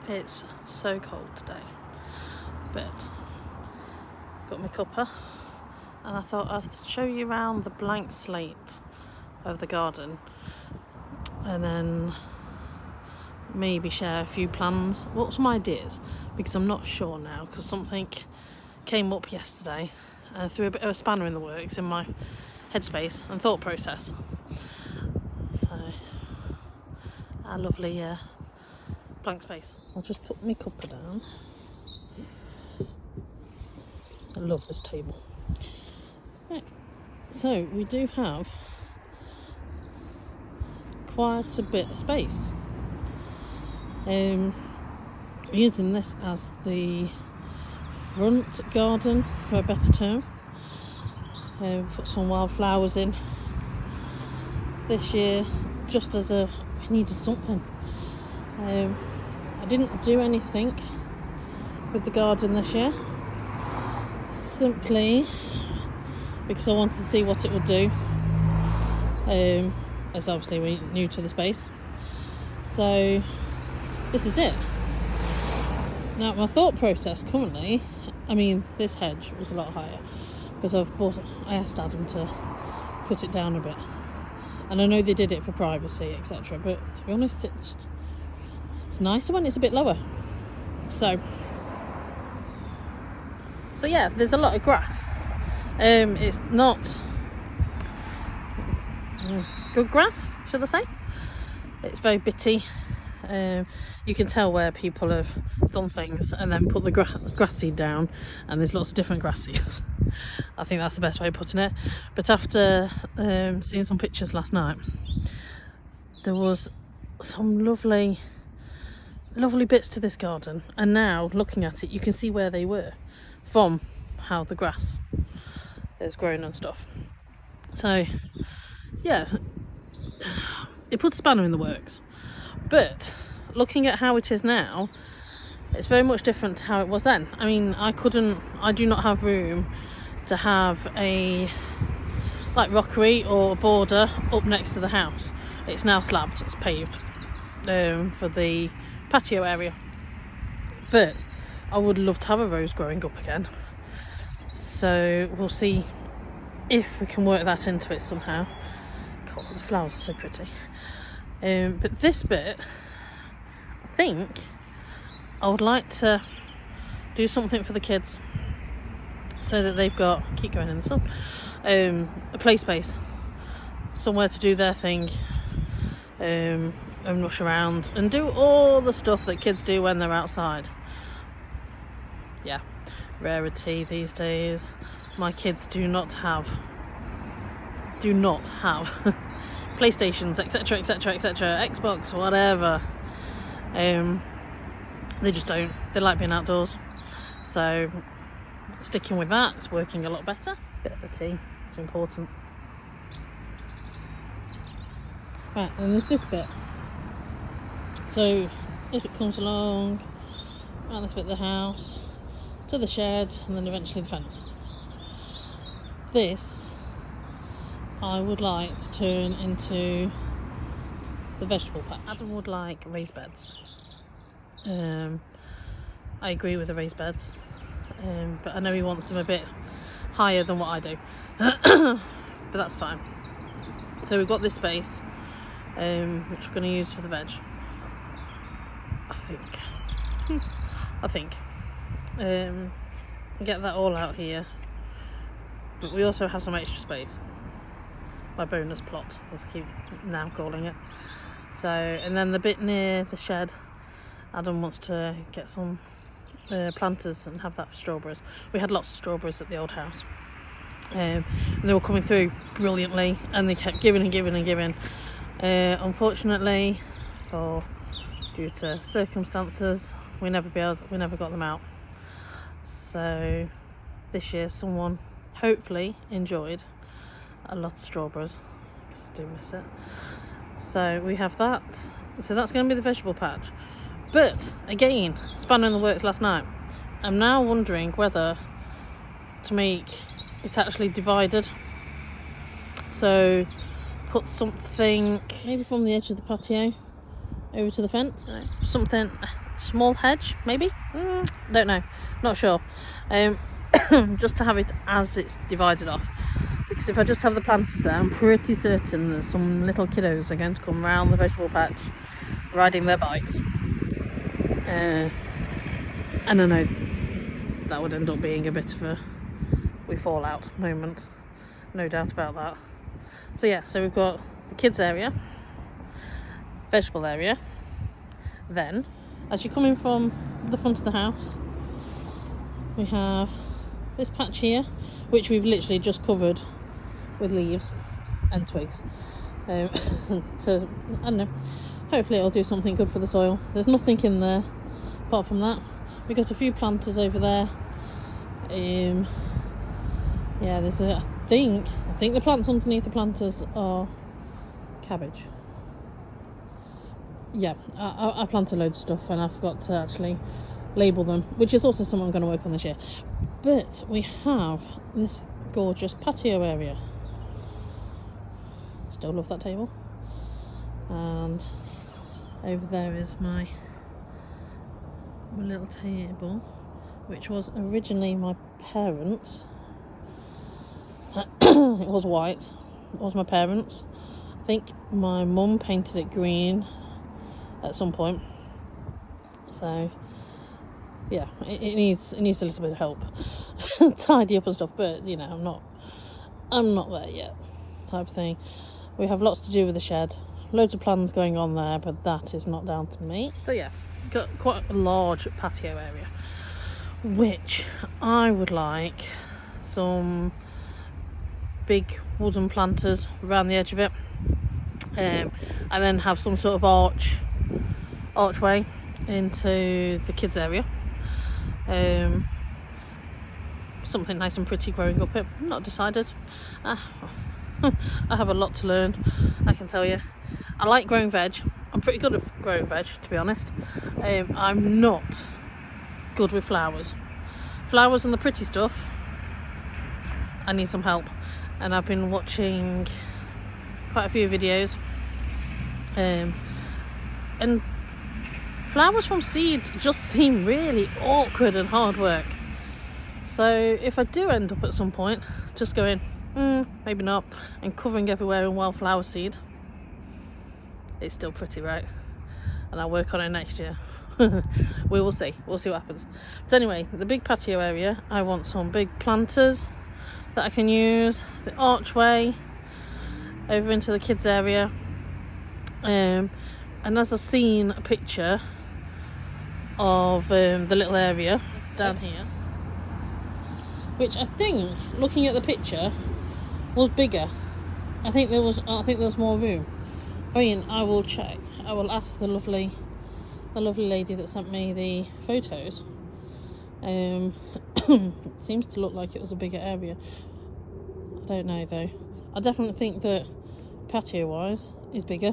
It's so cold today, but got my cuppa and I thought I'd show you around the blank slate of the garden and then maybe share a few plans, what some ideas, because I'm not sure now, because something came up yesterday and threw a bit of a spanner in the works in my headspace and thought process. So our lovely blank space. I'll just put my cuppa down. I love this table. Right, so we do have quite a bit of space. Using this as the front garden, for a better term. Put some wildflowers in this year, just as we needed something. I didn't do anything with the garden this year, simply because I wanted to see what it would do, as obviously we're new to the space. So this is it. Now my thought process currently, I mean this hedge was a lot higher, but I asked Adam to cut it down a bit, and I know they did it for privacy, etc., but to be honest it's nicer when it's a bit lower. So yeah, there's a lot of grass. It's not good grass, should I say. It's very bitty. You can tell where people have done things and then put the grass seed down, and there's lots of different grass seeds. I think that's the best way of putting it. But after seeing some pictures last night, there was some lovely bits to this garden, and now looking at it you can see where they were from how the grass is growing and stuff. So yeah, it puts a spanner in the works, but looking at how it is now, it's very much different to how it was then. I mean, I do not have room to have a rockery or a border up next to the house. It's now slabbed, it's paved for the patio area, but I would love to have a rose growing up again, so we'll see if we can work that into it somehow. God, the flowers are so pretty. But this bit, I think I would like to do something for the kids so that they've got, keep going in the sun, a play space, somewhere to do their thing, and rush around and do all the stuff that kids do when they're outside. Yeah, rarity these days. My kids do not have PlayStations, etc, Xbox, whatever. They just don't. They like being outdoors, so sticking with that, it's working a lot better. Bit of the tea, it's important. Right, and there's this bit. So if it comes along around this bit of the house to the shed and then eventually the fence, this I would like to turn into the vegetable patch. Adam would like raised beds. I agree with the raised beds, but I know he wants them a bit higher than what I do. But that's fine. So we've got this space, which we're going to use for the veg, I think. Get that all out here, but we also have some extra space. My bonus plot, as I keep now calling it. So, and then the bit near the shed, Adam wants to get some planters and have that for strawberries. We had lots of strawberries at the old house, and they were coming through brilliantly, and they kept giving and giving and giving. Unfortunately, due to circumstances, we never got them out. So this year someone hopefully enjoyed a lot of strawberries, because I do miss it. So we have that. So that's going to be the vegetable patch. But again, spanner in the works last night. I'm now wondering whether to make it actually divided. So put something maybe from the edge of the patio over to the fence. Something small hedge, maybe. Don't know, not sure. Just to have it as it's divided off, because if I just have the planters there, I'm pretty certain that some little kiddos are going to come round the vegetable patch riding their bikes, and I know that would end up being a bit of a we fall out moment, no doubt about that. So yeah, so we've got the kids area, vegetable area, then as you're coming from the front of the house, we have this patch here, which we've literally just covered with leaves and twigs. I don't know, hopefully it'll do something good for the soil. There's nothing in there apart from that. We've got a few planters over there. Yeah, there's I think the plants underneath the planters are cabbage. Yeah, I planted loads of stuff and I forgot to actually label them, which is also something I'm going to work on this year. But we have this gorgeous patio area. Still love that table. And over there is my little table, which was originally my parents'. It was white. It was my parents'. I think my mum painted it green at some point. So yeah, it needs a little bit of help, tidy up and stuff. But you know, I'm not there yet, type of thing. We have lots to do with the shed. Loads of plans going on there, but that is not down to me. So yeah, got quite a large patio area, which I would like some big wooden planters around the edge of it, and then have some sort of archway into the kids area. Something nice and pretty growing up it. I'm not decided. I have a lot to learn, I can tell you. I like growing veg. I'm pretty good at growing veg, to be honest. I'm not good with flowers and the pretty stuff. I need some help, and I've been watching quite a few videos, and flowers from seed just seem really awkward and hard work. So if I do end up at some point just going maybe not, and covering everywhere in wildflower seed, it's still pretty, right? And I'll work on it next year. we will see what happens. But anyway, the big patio area, I want some big planters that I can use, the archway over into the kids area, and as I've seen a picture of the little area down here, which I think, looking at the picture, was bigger. I think there was more room. I mean, I will check. I will ask the lovely lady that sent me the photos. It seems to look like it was a bigger area. I don't know though. I definitely think that patio wise is bigger.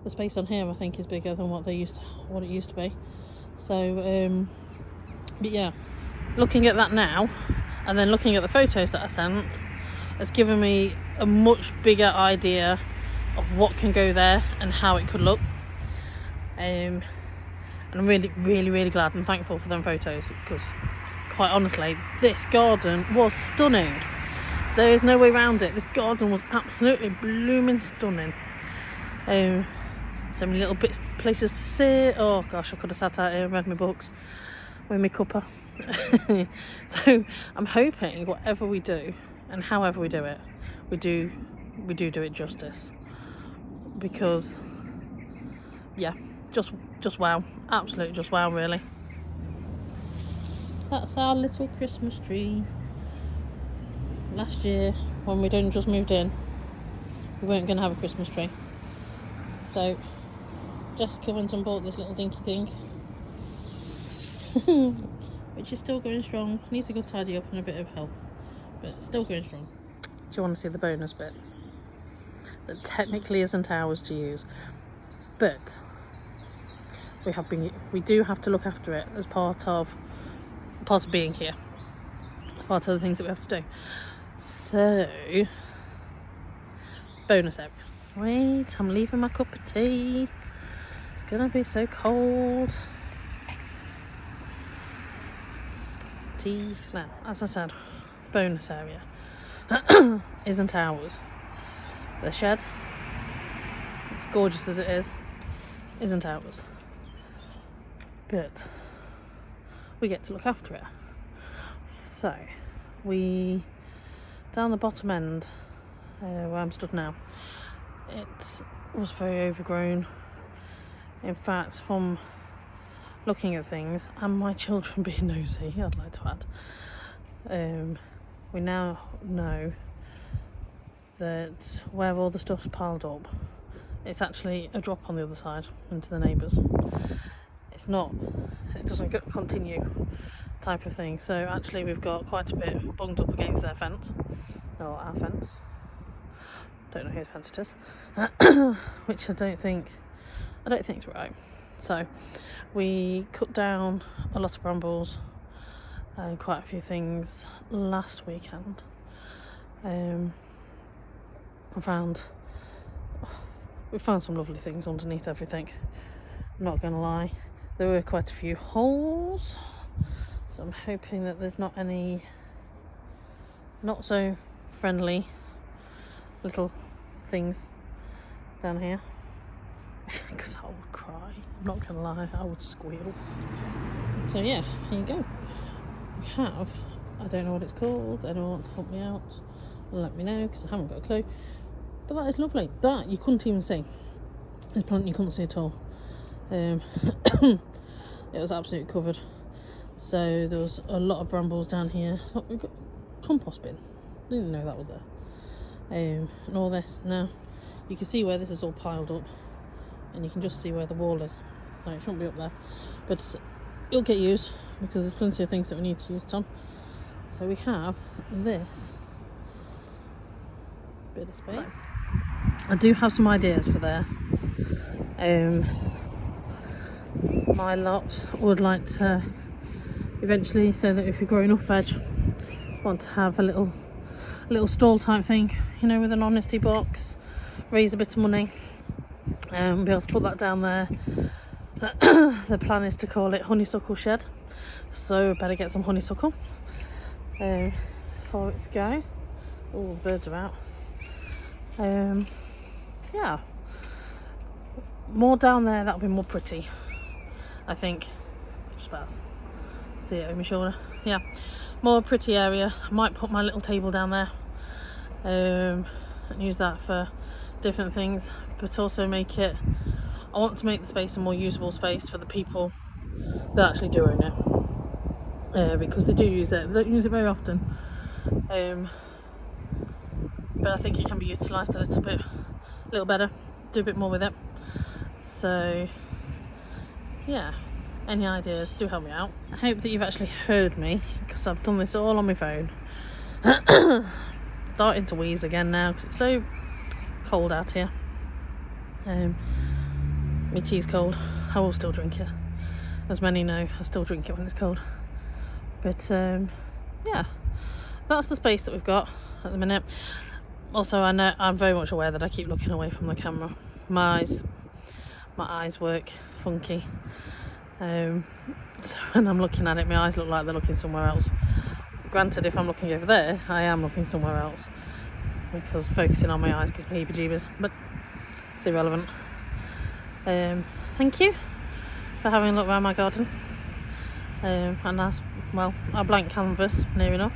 The space on here I think is bigger than what it used to be. So but yeah, looking at that now and then looking at the photos that I sent has given me a much bigger idea of what can go there and how it could look. And I'm really, really, really glad and thankful for them photos, because quite honestly, this garden was stunning. There is no way around it. This garden was absolutely blooming stunning. So many little places to sit. Oh gosh, I could have sat out here and read my books with my cuppa. So I'm hoping whatever we do and however we do it, we do it justice, because yeah, just wow, absolutely just wow, really. That's our little Christmas tree. Last year, when we'd only just moved in, we weren't going to have a Christmas tree, so Jessica went and bought this little dinky thing, which is still going strong. Needs a good tidy up and a bit of help, but still going strong. Do you want to see the bonus bit? That technically isn't ours to use, but we do have to look after it as part of being here, part of the things that we have to do. So, bonus area. Wait, I'm leaving my cup of tea. It's gonna be so cold. pretty. Now, as I said, bonus area isn't ours. The shed, as gorgeous as it is, isn't ours. But we get to look after it. So, down the bottom end, where I'm stood now, it was very overgrown. In fact, from looking at things and my children being nosy, I'd like to add, we now know that where all the stuff's piled up, it's actually a drop on the other side into the neighbours. It doesn't continue type of thing. So actually we've got quite a bit bunged up against their fence, or our fence. Don't know whose fence it is, which I don't think is right. So we cut down a lot of brambles and quite a few things last weekend. We found some lovely things underneath everything. I'm not gonna lie, there were quite a few holes, so I'm hoping that there's not any not so friendly little things down here, because I would cry. I'm not gonna lie, I would squeal. So yeah, here you go. We have, I don't know what it's called, anyone want to help me out, let me know, because I haven't got a clue. But that is lovely. That you couldn't even see. This plant you couldn't see at all. It was absolutely covered. So there was a lot of brambles down here. Look, we've got a compost bin. Didn't know that was there. And all this. Now you can see where this is all piled up, and you can just see where the wall is. So it shouldn't be up there, but it'll get used because there's plenty of things that we need to use it on. So we have this bit of space. I do have some ideas for there. My lot would like to eventually, so that if we grow enough veg, want to have a little stall type thing, you know, with an honesty box, raise a bit of money, and be able to put that down there. The plan is to call it honeysuckle shed, so better get some honeysuckle for it to go. Oh, the birds are out. Yeah, more down there, that'll be more pretty, I think. Just about see it over my shoulder. Yeah, more pretty area. I might put my little table down there and use that for different things, but also I want to make the space a more usable space for the people that actually do own it, because they do use it. They don't use it very often, but I think it can be utilised a little better, do a bit more with it. So yeah, any ideas, do help me out. I hope that you've actually heard me, because I've done this all on my phone. Starting to wheeze again now because it's so cold out here. My tea's cold. I will still drink it, as many know. I still drink it when it's cold. But yeah, that's the space that we've got at the minute. Also, I know I'm very much aware that I keep looking away from the camera. My eyes work funky. So when I'm looking at it, my eyes look like they're looking somewhere else. Granted, if I'm looking over there, I am looking somewhere else, because focusing on my eyes gives me heebie-jeebies, but it's irrelevant. Thank you for having a look around my garden. And that's, well, a blank canvas, near enough.